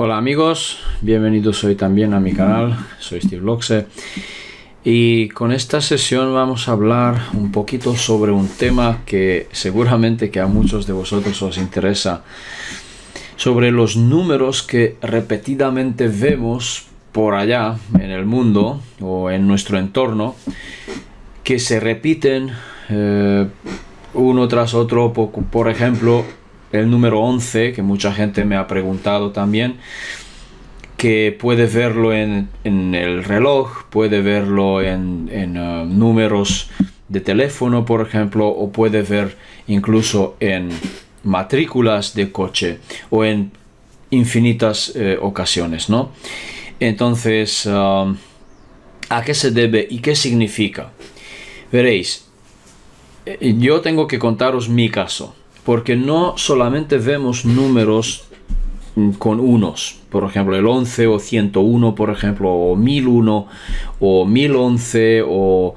Hola amigos, bienvenidos hoy también a mi canal, soy Steve Loxe y con esta sesión vamos a hablar un poquito sobre un tema que seguramente que a muchos de vosotros os interesa, sobre los números que repetidamente vemos por allá en el mundo o en nuestro entorno, que se repiten uno tras otro. Por ejemplo, el número 11, que mucha gente me ha preguntado también, que puede verlo en el reloj, puede verlo en números de teléfono, por ejemplo, o puede ver incluso en matrículas de coche o en infinitas ocasiones, ¿no? Entonces, ¿a qué se debe y qué significa? Veréis, yo tengo que contaros mi caso, porque no solamente vemos números con unos, por ejemplo el 11 o 101, por ejemplo, o 1001 o 1011 o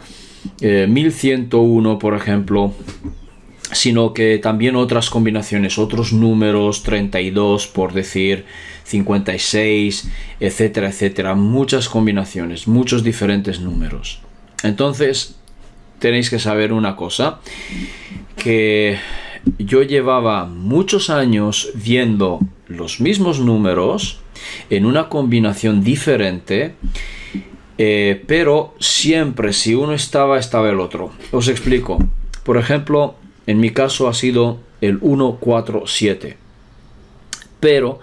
1101, por ejemplo, sino que también otras combinaciones, otros números, 32 por decir, 56, etcétera, etcétera, muchas combinaciones, muchos diferentes números. Entonces tenéis que saber una cosa, que yo llevaba muchos años viendo los mismos números en una combinación diferente, pero siempre si uno estaba el otro. Os explico. Por ejemplo, en mi caso ha sido el 147, pero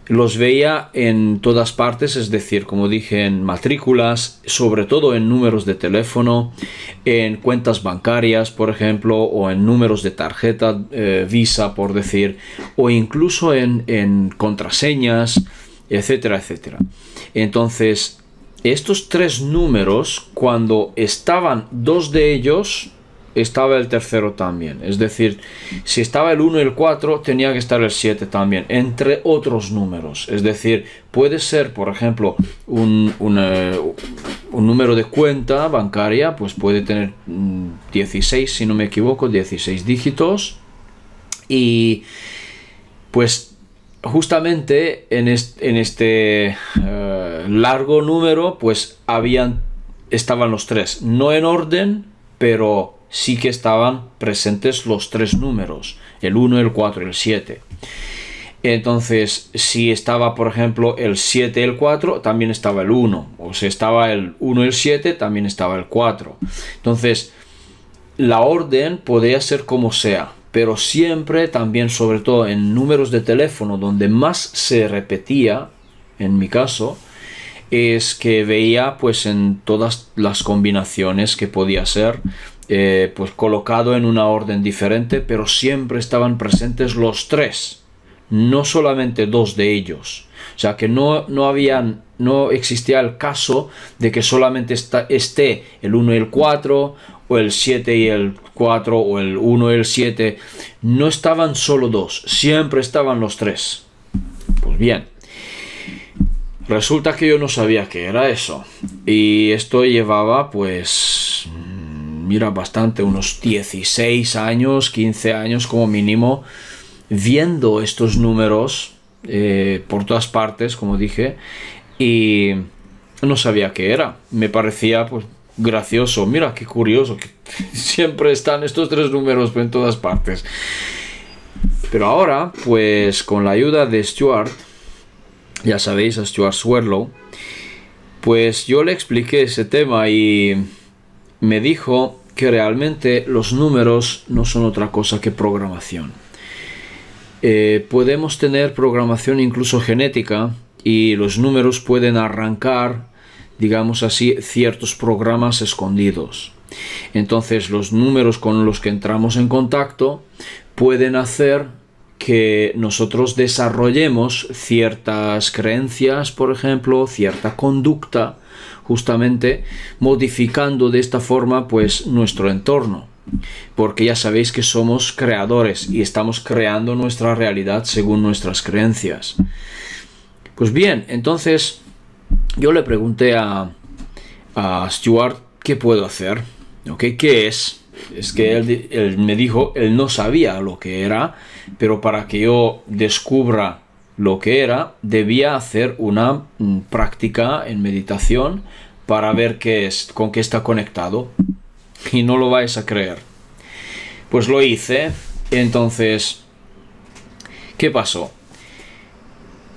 los veía en todas partes, es decir, como dije, en matrículas, sobre todo en números de teléfono, en cuentas bancarias, por ejemplo, o en números de tarjeta Visa, por decir, o incluso en contraseñas, etcétera, etcétera. Entonces, estos tres números, cuando estaban dos de ellos, estaba el tercero también. Es decir, si estaba el 1 y el 4, tenía que estar el 7 también, entre otros números. Es decir, puede ser, por ejemplo, un número de cuenta bancaria, pues puede tener 16, si no me equivoco, 16 dígitos. Y pues justamente en este largo número, pues estaban los tres, no en orden, pero sí que estaban presentes los tres números, el 1, el 4 y el 7. Entonces, si estaba, por ejemplo, el 7 y el 4, también estaba el 1. O si estaba el 1 y el 7, también estaba el 4. Entonces, la orden podía ser como sea, pero siempre también, sobre todo en números de teléfono, donde más se repetía, en mi caso, es que veía pues en todas las combinaciones que podía ser, pues colocado en una orden diferente, pero siempre estaban presentes los tres, no solamente dos de ellos. O sea que no existía el caso de que solamente esté el 1 y el 4, o el 7 y el 4, o el 1 y el 7. No estaban solo dos, siempre estaban los tres. Pues bien, resulta que yo no sabía qué era eso, y esto llevaba pues, mira, bastante, unos 16 años, 15 años como mínimo, viendo estos números por todas partes, como dije, y no sabía qué era. Me parecía pues gracioso, mira qué curioso, que siempre están estos tres números en todas partes. Pero ahora, pues con la ayuda de Stuart, ya sabéis, a Stuart Swerdlow, pues yo le expliqué ese tema y me dijo que realmente los números no son otra cosa que programación. Podemos tener programación incluso genética, y los números pueden arrancar, digamos así, ciertos programas escondidos. Entonces los números con los que entramos en contacto pueden hacer que nosotros desarrollemos ciertas creencias, por ejemplo, cierta conducta, justamente modificando de esta forma pues nuestro entorno, porque ya sabéis que somos creadores y estamos creando nuestra realidad según nuestras creencias. Pues bien, entonces yo le pregunté a Stuart qué puedo hacer, ¿ok? ¿Qué es? Es que él me dijo, él no sabía lo que era, pero para que yo descubra lo que era, debía hacer una práctica en meditación para ver con qué está conectado. Y no lo vais a creer. Pues lo hice. Entonces, ¿qué pasó?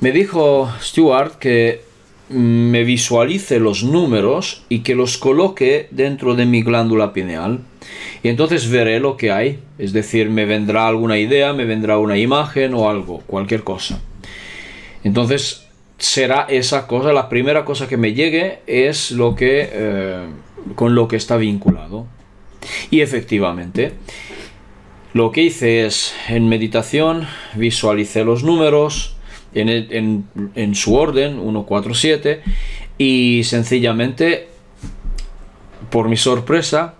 Me dijo Stuart que me visualice los números y que los coloque dentro de mi glándula pineal. Y entonces veré lo que hay. Es decir, me vendrá alguna idea, me vendrá una imagen o algo, cualquier cosa. Entonces será esa cosa, la primera cosa que me llegue es lo que con lo que está vinculado. Y efectivamente, lo que hice es, en meditación, visualicé los números en su orden, 1, 4, 7, y sencillamente, por mi sorpresa,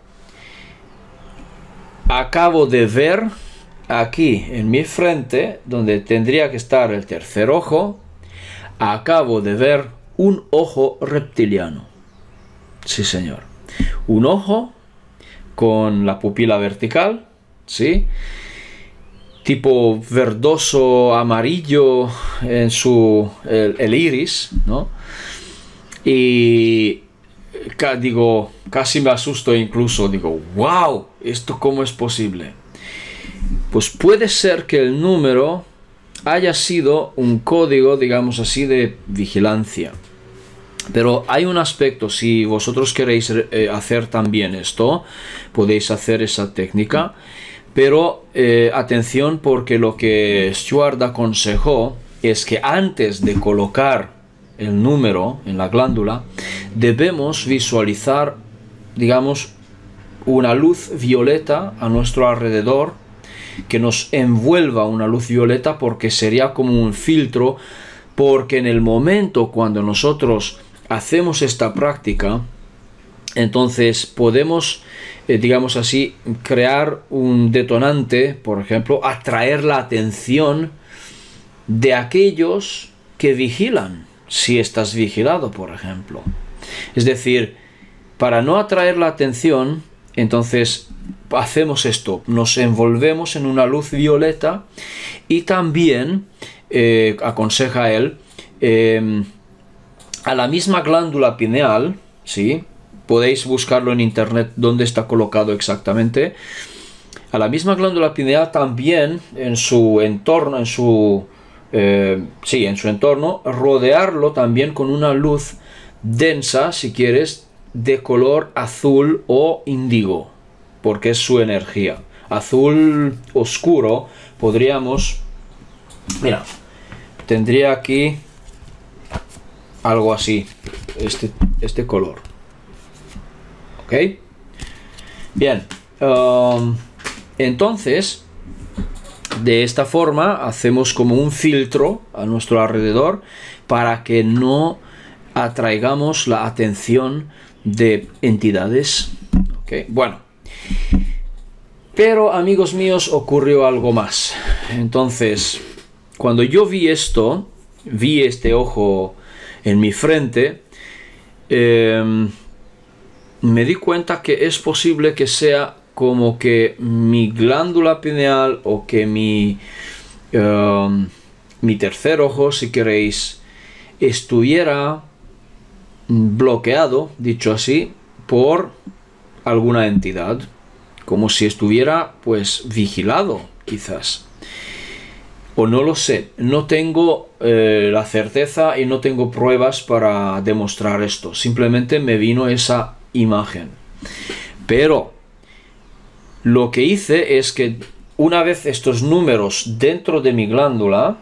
acabo de ver aquí en mi frente, donde tendría que estar el tercer ojo, acabo de ver un ojo reptiliano. Sí, señor. Un ojo con la pupila vertical, ¿sí? Tipo verdoso amarillo en el iris, ¿no? Y digo, casi me asusto incluso, digo, wow, ¿esto cómo es posible? Pues puede ser que el número haya sido un código, digamos así, de vigilancia. Pero hay un aspecto, si vosotros queréis hacer también esto, podéis hacer esa técnica, pero atención, porque lo que Stuart aconsejó es que antes de colocar el número en la glándula, debemos visualizar, digamos, una luz violeta a nuestro alrededor, que nos envuelva una luz violeta, porque sería como un filtro, porque en el momento cuando nosotros hacemos esta práctica, entonces podemos, digamos así, crear un detonante, por ejemplo, atraer la atención de aquellos que vigilan, si estás vigilado, por ejemplo. Es decir, para no atraer la atención, entonces hacemos esto, nos envolvemos en una luz violeta, y también, aconseja él, a la misma glándula pineal, ¿sí? Podéis buscarlo en internet dónde está colocado exactamente. A la misma glándula pineal también, en su entorno, en su entorno, rodearlo también con una luz densa, si quieres, de color azul o índigo, porque es su energía. Azul oscuro, podríamos... Mira, tendría aquí algo así, este color. ¿Ok? Bien. Entonces, de esta forma, hacemos como un filtro a nuestro alrededor para que no atraigamos la atención de entidades. ¿Ok? Bueno. Pero, amigos míos, ocurrió algo más. Entonces, cuando yo vi esto, vi este ojo en mi frente, me di cuenta que es posible que sea como que mi glándula pineal, o que mi tercer ojo, si queréis, estuviera bloqueado, dicho así, por alguna entidad, como si estuviera pues vigilado, quizás. O no lo sé, no tengo la certeza y no tengo pruebas para demostrar esto. Simplemente me vino esa imagen. Pero lo que hice es que una vez estos números dentro de mi glándula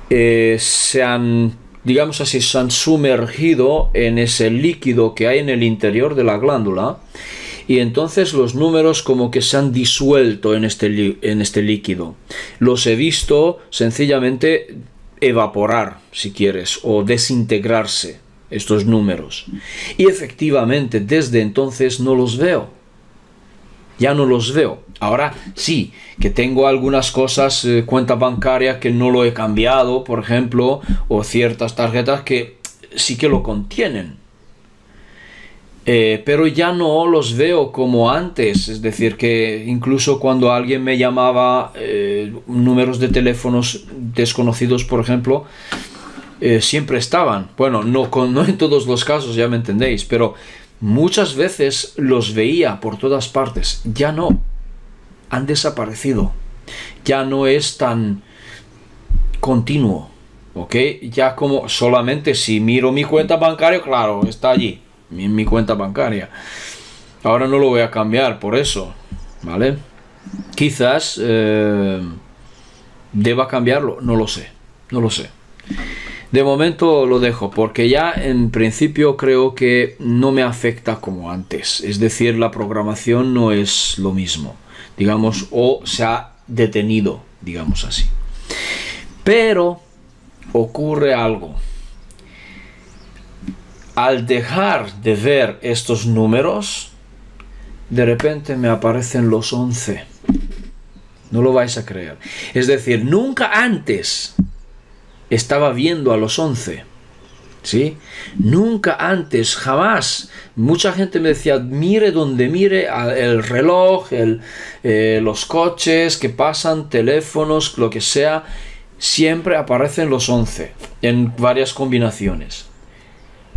se han, digamos así, se han sumergido en ese líquido que hay en el interior de la glándula, y entonces los números como que se han disuelto en este líquido. Los he visto sencillamente evaporar, si quieres, o desintegrarse, estos números. Y efectivamente, desde entonces no los veo. Ya no los veo. Ahora sí, que tengo algunas cosas, cuenta bancaria que no lo he cambiado, por ejemplo, o ciertas tarjetas que sí que lo contienen. Pero ya no los veo como antes, es decir, que incluso cuando alguien me llamaba números de teléfonos desconocidos, por ejemplo, siempre estaban. Bueno, no en todos los casos, ya me entendéis, pero muchas veces los veía por todas partes. Ya no, han desaparecido. Ya no es tan continuo, ¿ok? Ya como solamente si miro mi cuenta bancaria, claro, está allí, en mi cuenta bancaria. Ahora no lo voy a cambiar por eso, ¿vale? Quizás deba cambiarlo, no lo sé, no lo sé. De momento lo dejo porque ya en principio creo que no me afecta como antes. Es decir, la programación no es lo mismo, digamos, o se ha detenido, digamos así. Pero ocurre algo. Al dejar de ver estos números, de repente me aparecen los 11. No lo vais a creer. Es decir, nunca antes estaba viendo a los 11. ¿Sí? Nunca antes, jamás. Mucha gente me decía, mire donde mire, el reloj, los coches que pasan, teléfonos, lo que sea, siempre aparecen los 11 en varias combinaciones.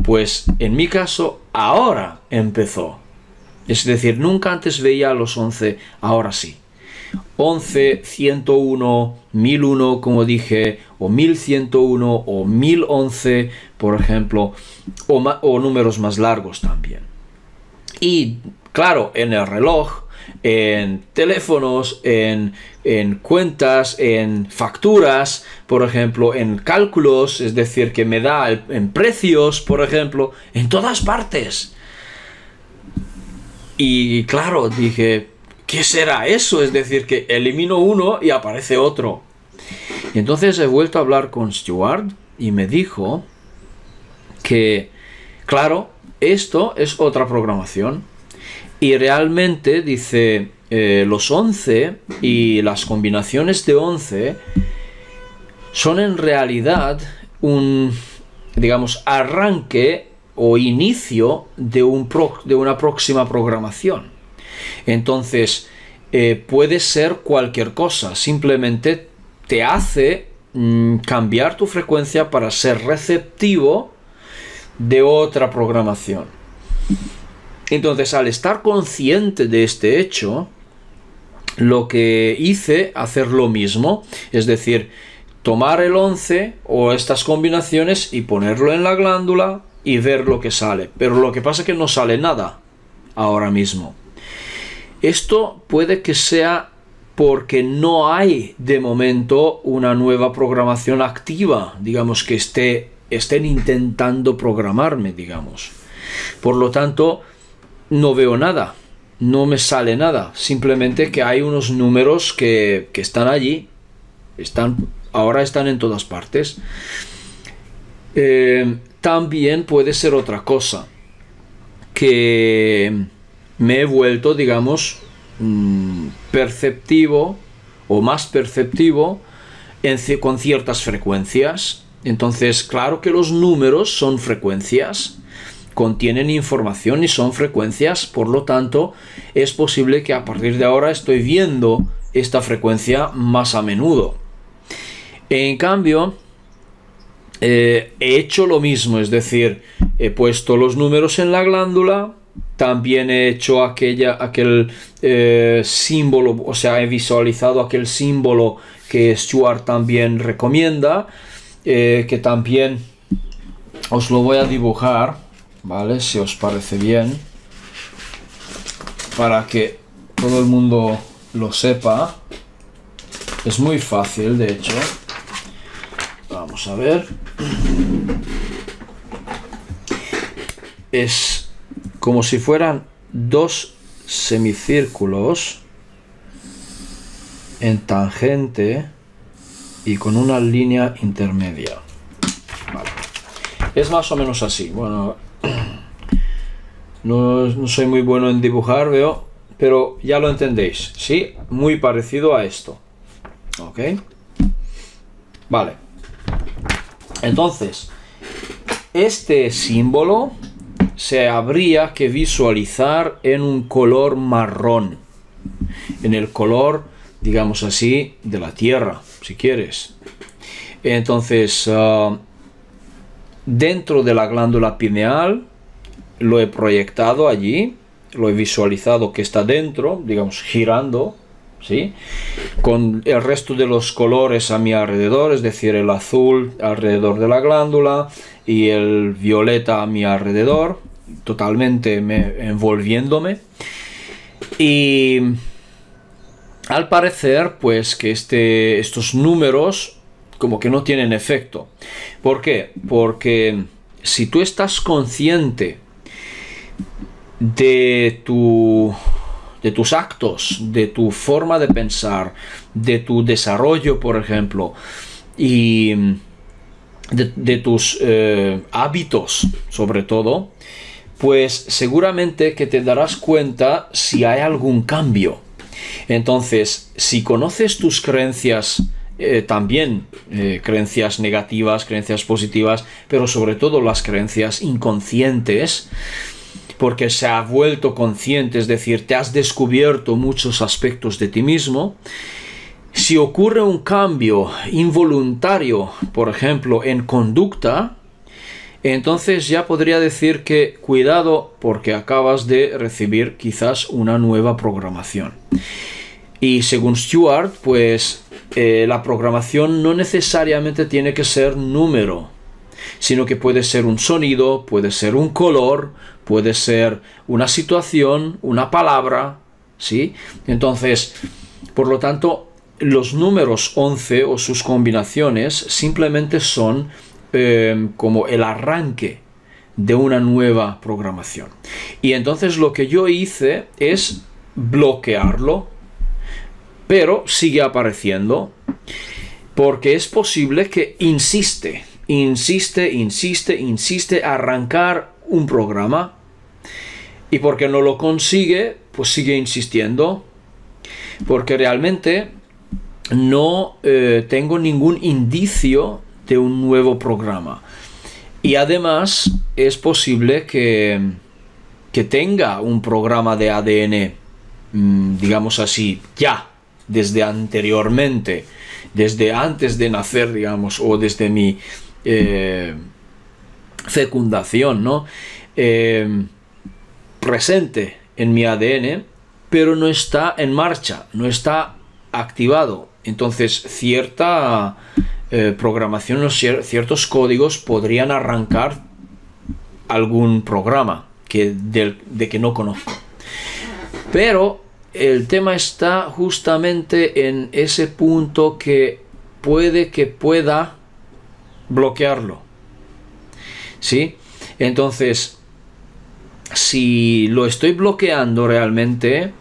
Pues en mi caso, ahora empezó. Es decir, nunca antes veía a los 11, ahora sí. 11, 101, 1001, como dije, o 1101, o 1011, por ejemplo, o números más largos también. Y claro, en el reloj, en teléfonos, en cuentas, en facturas, por ejemplo, en cálculos, es decir, que me da en precios, por ejemplo, en todas partes. Y claro, dije, ¿qué será eso? Es decir, que elimino uno y aparece otro. Y entonces he vuelto a hablar con Stuart y me dijo que, claro, esto es otra programación. Y realmente, dice, los 11 y las combinaciones de 11 son en realidad un, digamos, arranque o inicio de una próxima programación. Entonces, puede ser cualquier cosa, simplemente te hace cambiar tu frecuencia para ser receptivo de otra programación. Entonces, al estar consciente de este hecho, lo que hice, hacer lo mismo, es decir, tomar el 11 o estas combinaciones y ponerlo en la glándula y ver lo que sale. Pero lo que pasa es que no sale nada ahora mismo. Esto puede que sea porque no hay de momento una nueva programación activa, digamos, que estén intentando programarme, digamos. Por lo tanto, no veo nada, no me sale nada, simplemente que hay unos números que están allí, ahora están en todas partes. También puede ser otra cosa, que me he vuelto, digamos, perceptivo o más perceptivo con ciertas frecuencias. Entonces, claro que los números son frecuencias, contienen información y son frecuencias, por lo tanto, es posible que a partir de ahora estoy viendo esta frecuencia más a menudo. En cambio, he hecho lo mismo, es decir, he puesto los números en la glándula, también he hecho aquel símbolo, o sea, he visualizado aquel símbolo que Stuart también recomienda, que también os lo voy a dibujar, ¿vale? Si os parece bien, para que todo el mundo lo sepa. Es muy fácil, de hecho. Vamos a ver. Es como si fueran dos semicírculos en tangente y con una línea intermedia. Vale. Es más o menos así. Bueno, no soy muy bueno en dibujar, veo, pero ya lo entendéis, ¿sí? Muy parecido a esto. ¿Ok? Vale. Entonces, este símbolo se habría que visualizar en un color marrón, en el color, digamos así, de la Tierra, si quieres. Entonces, dentro de la glándula pineal, lo he proyectado allí, lo he visualizado que está dentro, digamos, girando, ¿sí? Con el resto de los colores a mi alrededor, es decir, el azul alrededor de la glándula y el violeta a mi alrededor, totalmente envolviéndome. Y al parecer, pues que estos números como que no tienen efecto. ¿Por qué? Porque si tú estás consciente de tus actos, de tu forma de pensar, de tu desarrollo, por ejemplo, y de tus hábitos, sobre todo, pues seguramente que te darás cuenta si hay algún cambio. Entonces, si conoces tus creencias, también creencias negativas, creencias positivas, pero sobre todo las creencias inconscientes, porque se ha vuelto consciente, es decir, te has descubierto muchos aspectos de ti mismo. Si ocurre un cambio involuntario, por ejemplo, en conducta, entonces ya podría decir que cuidado porque acabas de recibir quizás una nueva programación. Y según Stewart, pues la programación no necesariamente tiene que ser número, sino que puede ser un sonido, puede ser un color, puede ser una situación, una palabra, ¿sí? Entonces, por lo tanto, los números 11 o sus combinaciones simplemente son como el arranque de una nueva programación. Y entonces lo que yo hice es bloquearlo, pero sigue apareciendo, porque es posible que insiste a arrancar un programa, y porque no lo consigue, pues sigue insistiendo, porque realmente no tengo ningún indicio de un nuevo programa. Y además es posible que tenga un programa de ADN, digamos así, ya, desde anteriormente, desde antes de nacer, digamos, o desde mi fecundación, ¿no? Presente en mi ADN, pero no está en marcha, no está activado. Entonces, cierta programación, ciertos códigos podrían arrancar algún programa de que no conozco. Pero el tema está justamente en ese punto que pueda bloquearlo, ¿sí? Entonces, si lo estoy bloqueando realmente,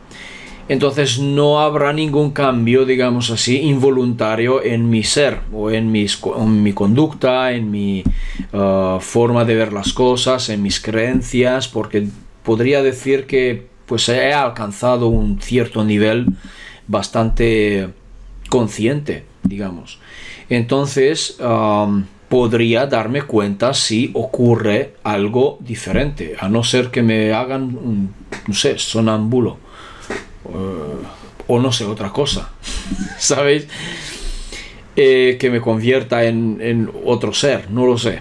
entonces no habrá ningún cambio, digamos así, involuntario en mi ser, o en mi conducta, en mi forma de ver las cosas, en mis creencias, porque podría decir que pues he alcanzado un cierto nivel bastante consciente, digamos. Entonces podría darme cuenta si ocurre algo diferente, a no ser que me hagan, no sé, sonámbulo, o no sé, otra cosa, ¿sabéis? Que me convierta en otro ser, no lo sé.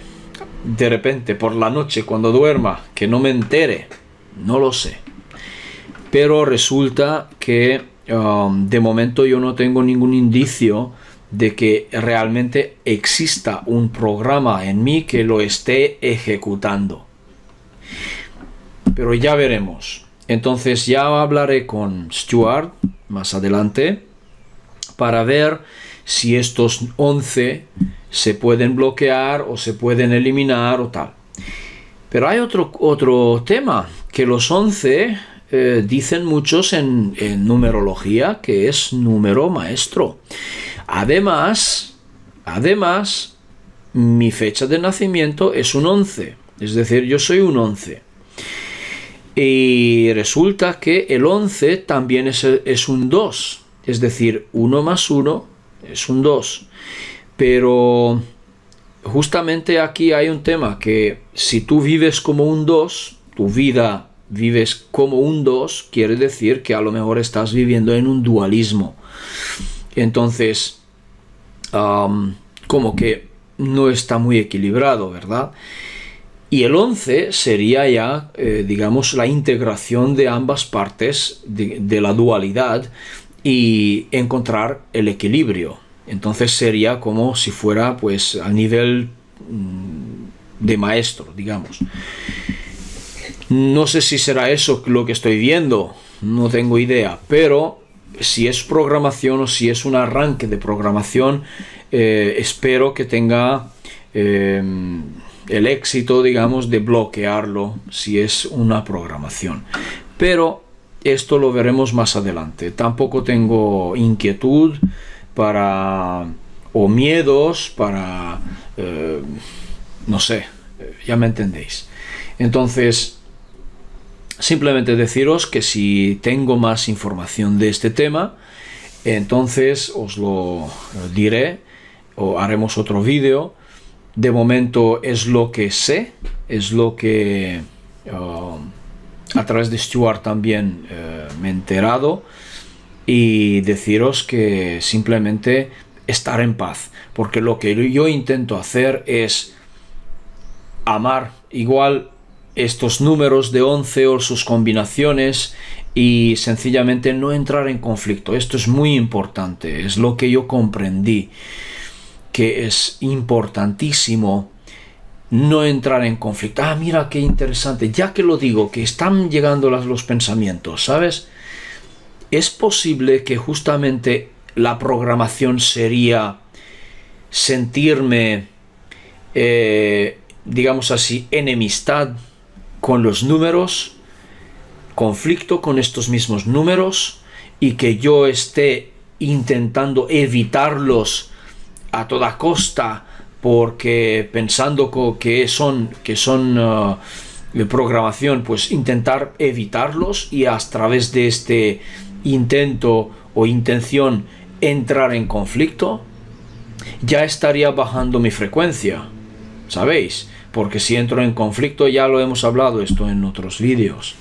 De repente, por la noche, cuando duerma, que no me entere, no lo sé. Pero resulta que de momento yo no tengo ningún indicio de que realmente exista un programa en mí que lo esté ejecutando. Pero ya veremos. Entonces ya hablaré con Stewart más adelante para ver si estos 11 se pueden bloquear o se pueden eliminar o tal. Pero hay otro tema, que los 11 dicen muchos en numerología que es número maestro. Además, mi fecha de nacimiento es un 11, es decir, yo soy un 11. Y resulta que el 11 también es un 2, es decir, 1 más 1 es un 2. Pero justamente aquí hay un tema, que si tú vives como un 2, tu vida vives como un 2, quiere decir que a lo mejor estás viviendo en un dualismo. Entonces, como que no está muy equilibrado, ¿verdad? Y el 11 sería ya, digamos, la integración de ambas partes de la dualidad y encontrar el equilibrio. Entonces sería como si fuera, pues, a nivel de maestro, digamos. No sé si será eso lo que estoy viendo, no tengo idea, pero si es programación o si es un arranque de programación, espero que tenga el éxito, digamos, de bloquearlo si es una programación. Pero esto lo veremos más adelante. Tampoco tengo inquietud o miedos para, no sé, ya me entendéis. Entonces, simplemente deciros que si tengo más información de este tema, entonces os lo diré o haremos otro vídeo. De momento es lo que sé, es lo que a través de Stuart también me he enterado, y deciros que simplemente estar en paz, porque lo que yo intento hacer es amar igual estos números de 11 o sus combinaciones y sencillamente no entrar en conflicto. Esto es muy importante, es lo que yo comprendí, que es importantísimo no entrar en conflicto. Ah, mira qué interesante, ya que lo digo, que están llegando los pensamientos, ¿sabes? Es posible que justamente la programación sería sentirme, digamos así, enemistad con los números, conflicto con estos mismos números, y que yo esté intentando evitarlos a toda costa, porque pensando que son de programación, pues intentar evitarlos y a través de este intento o intención entrar en conflicto, ya estaría bajando mi frecuencia, ¿sabéis? Porque si entro en conflicto, ya lo hemos hablado esto en otros vídeos.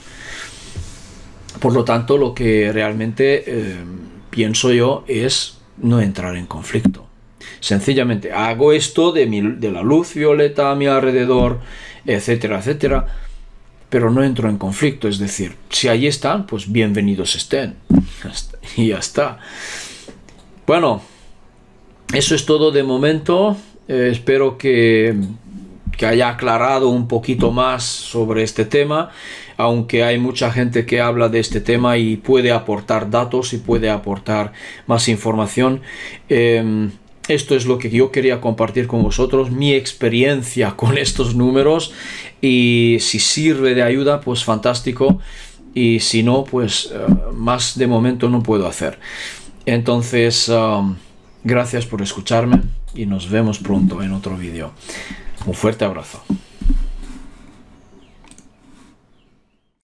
Por lo tanto, lo que realmente pienso yo es no entrar en conflicto. Sencillamente hago esto de la luz violeta a mi alrededor, etcétera, etcétera, pero no entro en conflicto. Es decir, si allí están, pues bienvenidos estén. Y ya está. Bueno, eso es todo de momento. Espero que haya aclarado un poquito más sobre este tema, aunque hay mucha gente que habla de este tema y puede aportar datos y puede aportar más información. Esto es lo que yo quería compartir con vosotros, mi experiencia con estos números, y si sirve de ayuda, pues fantástico, y si no, pues más de momento no puedo hacer. Entonces, gracias por escucharme y nos vemos pronto en otro vídeo. Un fuerte abrazo.